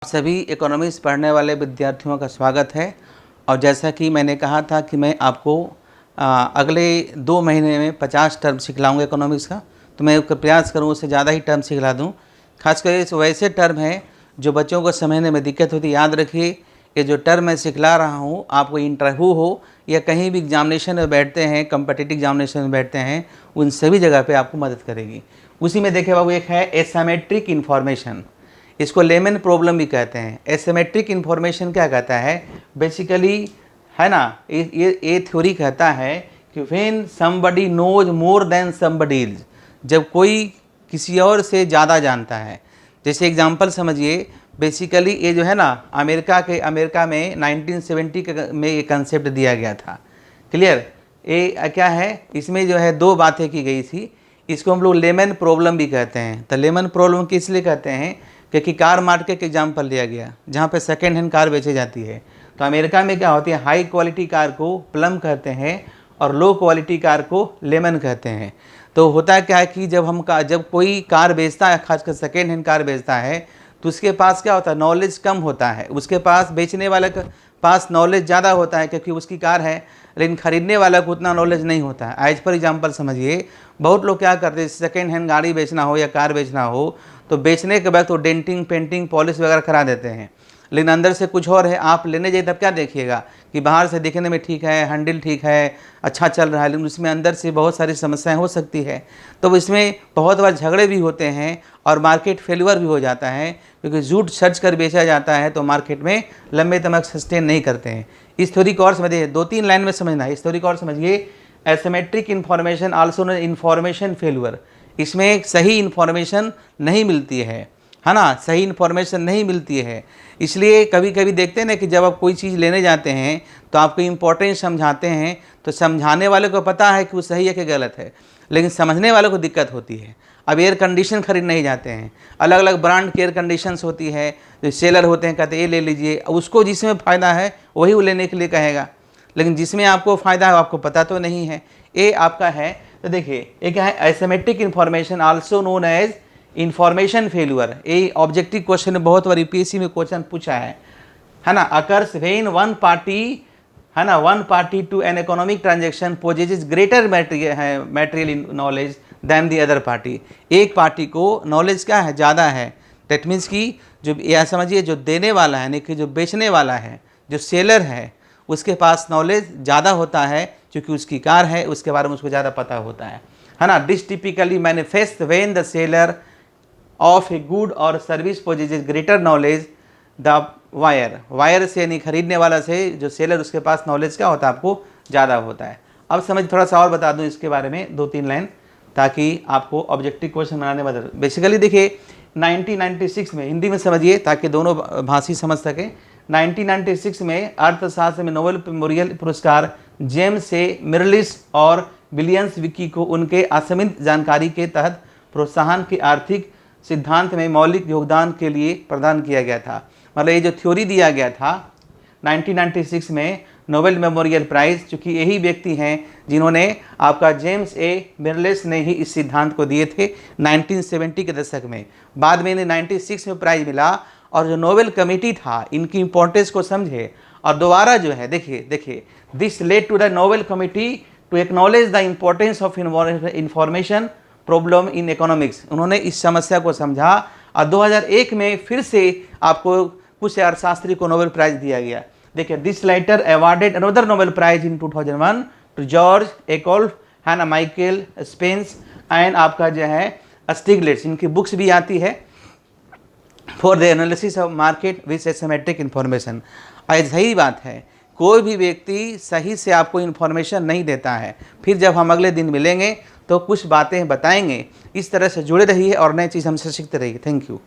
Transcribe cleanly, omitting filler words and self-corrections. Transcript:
सभी इकोनॉमिक्स पढ़ने वाले विद्यार्थियों का स्वागत है। और जैसा कि मैंने कहा था कि मैं आपको अगले 2 महीने में 50 टर्म सिखलाऊंगा इकोनॉमिक्स का, तो मैं प्रयास करूँ उससे ज़्यादा ही टर्म सिखला दूँ। खासकर वैसे टर्म हैं जो बच्चों को समझने में दिक्कत होती है। याद रखिए, ये जो टर्म मैं सिखला रहा हूँ, आपको इंटरव्यू हो या कहीं भी एग्जामिनेशन में बैठते हैं, कम्पिटिटिव एग्जामिनेशन में बैठते हैं, उन सभी जगह पर आपको मदद करेगी। उसी में देखिए बाबू, एक है एसिमेट्रिक इन्फॉर्मेशन। इसको लेमन प्रॉब्लम भी कहते हैं। एसिमेट्रिक इन्फॉर्मेशन क्या कहता है बेसिकली, है ना, ये थ्योरी कहता है कि when somebody knows more than somebody else, जब कोई किसी और से ज़्यादा जानता है। जैसे एग्जांपल समझिए, बेसिकली ये जो है ना, अमेरिका में 1970 में ये कंसेप्ट दिया गया था। क्लियर? ये क्या है, इसमें जो है 2 बातें की गई थी। इसको हम लोग लेमन प्रॉब्लम भी कहते हैं। तो लेमन प्रॉब्लम किस लिए कहते हैं, क्योंकि कार मार्केट का एग्जाम्पल लिया गया जहाँ पे सेकेंड हैंड कार बेची जाती है। तो अमेरिका में क्या होती है, हाई क्वालिटी कार को प्लम कहते हैं और लो क्वालिटी कार को लेमन कहते हैं। तो होता क्या है कि जब कोई कार बेचता है, खासकर सेकेंड हैंड कार बेचता है, तो उसके पास क्या होता है, नॉलेज कम होता है। उसके पास, बेचने वाले के पास नॉलेज ज़्यादा होता है क्योंकि उसकी कार है, लेकिन खरीदने वाला को उतना नॉलेज नहीं होता है। एज पर एग्जाम्पल समझिए, बहुत लोग क्या करते हैं, सेकेंड हैंड गाड़ी बेचना हो या कार बेचना हो, तो बेचने के बाद तो डेंटिंग, पेंटिंग, पॉलिश वगैरह करा देते हैं, लेकिन अंदर से कुछ और है। आप लेने जाइए तब क्या देखिएगा कि बाहर से दिखने में ठीक है, हैंडल ठीक है, अच्छा चल रहा है, लेकिन उसमें अंदर से बहुत सारी समस्याएं हो सकती है। तो इसमें बहुत बार झगड़े भी होते हैं और मार्केट फेल्यूर भी हो जाता है, क्योंकि झूठ सच कर बेचा जाता है तो मार्केट में लंबे तक सस्टेन नहीं करते हैं। इस थ्योरी को और समझिए, 2-3 लाइन में समझना है। इस थ्योरी को और समझिए, asymmetric information also known information failure. इसमें सही इन्फॉर्मेशन नहीं मिलती है ना, सही इन्फॉर्मेशन नहीं मिलती है। इसलिए कभी कभी देखते हैं ना कि जब आप कोई चीज़ लेने जाते हैं तो आपको इम्पोर्टेंस समझाते हैं, तो समझाने वाले को पता है कि वो सही है कि गलत है, लेकिन समझने वाले को दिक्कत होती है। अब एयर कंडीशन खरीदने ही जाते हैं, अलग अलग ब्रांड की एयर कंडीशंस होती है, जो सेलर होते हैं कहते हैं ये ले लीजिए, उसको जिसमें फ़ायदा है वही वो लेने के लिए कहेगा, लेकिन जिसमें आपको फ़ायदा है आपको पता तो नहीं है। ये आपका है। तो देखिए, ये क्या है, asymmetric information also known as information failure. ये ऑब्जेक्टिव क्वेश्चन में बहुत बार यूपीएससी में क्वेश्चन पूछा है ना। Occurs when one party to an economic transaction possesses greater material knowledge than the other party. एक पार्टी को नॉलेज क्या है, ज़्यादा है। दैट मीन्स कि जो, यह समझिए, जो देने वाला है, यानी कि जो बेचने वाला है, जो सेलर है, उसके पास नॉलेज ज़्यादा होता है क्योंकि उसकी कार है, उसके बारे में उसको ज़्यादा पता होता है ना। This typically manifest when the seller of a good or service possesses greater knowledge the buyer से, यानी खरीदने वाला से जो सेलर, उसके पास नॉलेज क्या होता है, आपको ज़्यादा होता है। अब समझ, थोड़ा सा और बता दूं इसके बारे में 2-3 लाइन, ताकि आपको ऑब्जेक्टिव क्वेश्चन बनाने में मदद। बेसिकली देखिए, 1996 में, हिंदी में समझिए ताकि दोनों भाषी समझ सकें, 1996 में अर्थशास्त्र में नोबेल मेमोरियल पुरस्कार जेम्स ए मिरलिस और विलियम्स विकी को उनके असीमित जानकारी के तहत प्रोत्साहन के आर्थिक सिद्धांत में मौलिक योगदान के लिए प्रदान किया गया था। मतलब ये जो थ्योरी दिया गया था 1996 में, नोबेल मेमोरियल प्राइज़, चूँकि यही व्यक्ति हैं जिन्होंने, आपका जेम्स ए मिरलिस ने ही इस सिद्धांत को दिए थे 1970 के दशक में। बाद में इन्हें 96 में प्राइज़ मिला। और जो नोबेल कमेटी था, इनकी इंपॉर्टेंस को समझे और दोबारा जो है, देखिए, this led to the Nobel committee to acknowledge the importance of information problem in economics. उन्होंने इस समस्या को समझा और 2001 में फिर से आपको कुछ अर्थशास्त्री को नोबेल प्राइज दिया गया। देखिए, this latter awarded another Nobel prize in 2001 to George Akerlof, है ना, माइकल स्पेंस एंड आपका जो है स्टिग्लिट्ज। इनकी बुक्स भी आती है, for the analysis of market with asymmetric information. और सही बात है, कोई भी व्यक्ति सही से आपको इन्फॉर्मेशन नहीं देता है, फिर जब हम अगले दिन मिलेंगे तो कुछ बातें बताएंगे। इस तरह से जुड़े रहिए और नई चीज़ हमसे सीखते रहिए। Thank you.